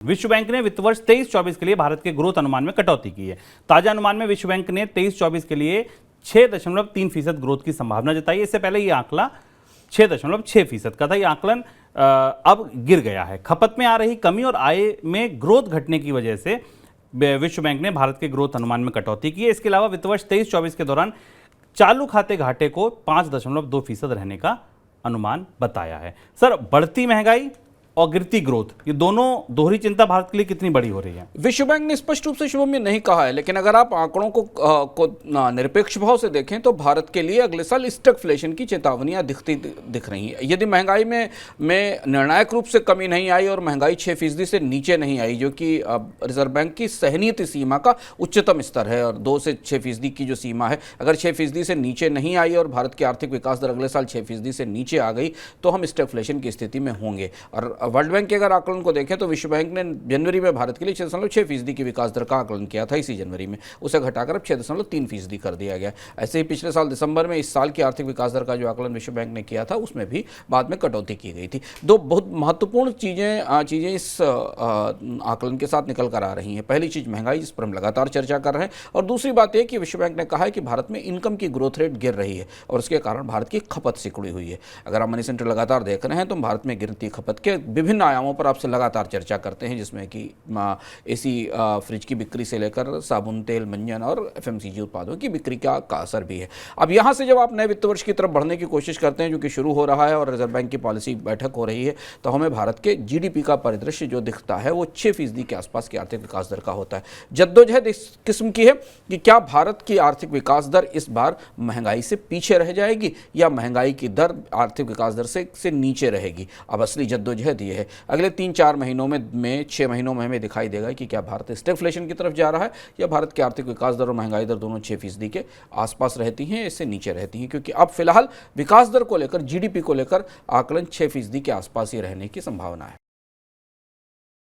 विश्व बैंक ने वित्त वर्ष 23-24 के लिए भारत के ग्रोथ अनुमान में कटौती की है। ताजा अनुमान में विश्व बैंक ने 23-24 के लिए 6.3% ग्रोथ की संभावना जताई है। इससे पहले यह आंकड़ा 6.6% का था। यह आकलन अब गिर गया है। खपत में आ रही कमी और आय में ग्रोथ घटने की वजह से विश्व बैंक ने भारत के ग्रोथ अनुमान में कटौती की है। इसके अलावा वित्त वर्ष 23-24 के दौरान चालू खाते घाटे को 5.2% रहने का अनुमान बताया है। सर, बढ़ती महंगाई और गिरती ग्रोथ, ये दोनों दोहरी चिंता भारत के लिए कितनी बड़ी हो रही है? विश्व बैंक ने स्पष्ट रूप से शुभम ये नहीं कहा है, लेकिन अगर आप आंकड़ों को निरपेक्ष भाव से देखें तो भारत के लिए अगले साल स्टैगफ्लेशन की चेतावनियां दिख रही हैं। यदि महंगाई में निर्णायक रूप से कमी नहीं आई और महंगाई 6% से नीचे नहीं आई, जो कि रिजर्व बैंक की सहनीय सीमा का उच्चतम स्तर है, और 2 से 6% की जो सीमा है, अगर 6% से नीचे नहीं आई और भारत की आर्थिक विकास दर अगले साल 6% से नीचे आ गई तो हम स्टैगफ्लेशन की स्थिति में होंगे। और वर्ल्ड बैंक के अगर आकलन को देखें तो विश्व बैंक ने जनवरी में भारत के लिए 6.6% की विकास दर का आकलन किया था इसी जनवरी में, उसे घटाकर अब 6.3% कर दिया गया। ऐसे ही पिछले साल दिसंबर में इस साल की आर्थिक विकास दर का जो आकलन विश्व बैंक ने किया था उसमें भी बाद में कटौती की गई थी। दो बहुत महत्वपूर्ण चीज़ें इस आकलन के साथ निकल कर आ रही हैं। पहली चीज़ महंगाई, जिस पर हम लगातार चर्चा कर रहे हैं, और दूसरी बात यह कि विश्व बैंक ने कहा है कि भारत में इनकम की ग्रोथ रेट गिर रही है और उसके कारण भारत की खपत सिकुड़ी हुई है। अगर आप मनी सेंटर लगातार देख रहे हैं तो भारत में गिरती खपत के विभिन्न आयामों पर आपसे लगातार चर्चा करते हैं, जिसमें कि एसी फ्रिज की बिक्री से लेकर साबुन, तेल, मंजन और एफएमसीजी उत्पादों की बिक्री का असर भी है। अब यहाँ से जब आप नए वित्त वर्ष की तरफ बढ़ने की कोशिश करते हैं, जो कि शुरू हो रहा है और रिजर्व बैंक की पॉलिसी बैठक हो रही है, तो हमें भारत के जीडीपी का परिदृश्य जो दिखता है वो 6% के आसपास की आर्थिक विकास दर का होता है। जद्दोजहद इस किस्म की है कि क्या भारत की आर्थिक विकास दर इस बार महंगाई से पीछे रह जाएगी या महंगाई की दर आर्थिक विकास दर से नीचे रहेगी। अब असली जद्दोजहद ये है। अगले 3-4 महीनों में 6 महीनों में हमें दिखाई देगा कि क्या भारत स्टैगफ्लेशन की तरफ जा रहा है या भारत की आर्थिक विकास दर और महंगाई दर दोनों 6% के आसपास रहती हैं, इससे नीचे रहती हैं, क्योंकि अब फिलहाल विकास दर को लेकर, जीडीपी को लेकर आकलन 6% के आसपास ही रहने की संभावना है।